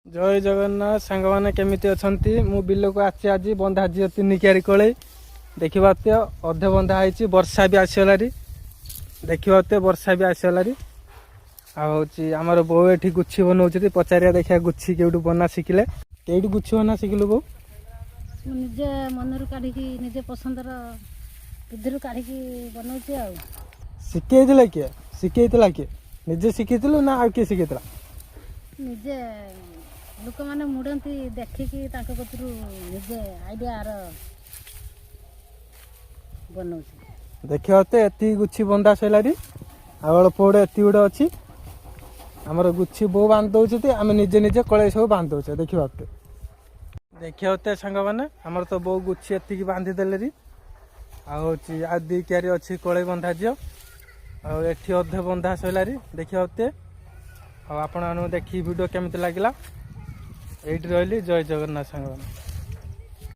जय जगन्नाथ सांग मैंने केमिति अछंती मु बिल को आछि आज बंधा झी 3 क्यारी कले देखते अधे बंधा है वर्षा भी आसगलारी देखते वर्षा भी आसगलारी आमर बो ये गुच्छी बनाऊँ पचारिया देखा गुच्छी केउटू बना शिखिले केउटू गुच्छी बना शिखिलु बो निजे मनरू काढ़ी निजे पसंदर बुद्धि काढ़ी बनाऊे आ शिखई किए शिखई किए निजे शिखिलु ना आ किए शिखई निजे लोक मैंने मुड़ती देखिकी कतरू निजे आइडिया आर बनाऊ देखते एति गुच्छी बंधा सैलारी अल्प गोटे एति गोटे अच्छी आमर गुच्छी बो बांध दौचे आम निजे निजे कड़े सब बांध दौचे देखते सांग मैंने आमर तो बो गुच्छी एति बांधी देले आ 2 क्यारी अच्छी कड़े बंधा झी एठी अधे बंधा सैलारी देखते आपण देखी वीडियो केमिति लागला एठी रहली जय जगन्नाथ सांग।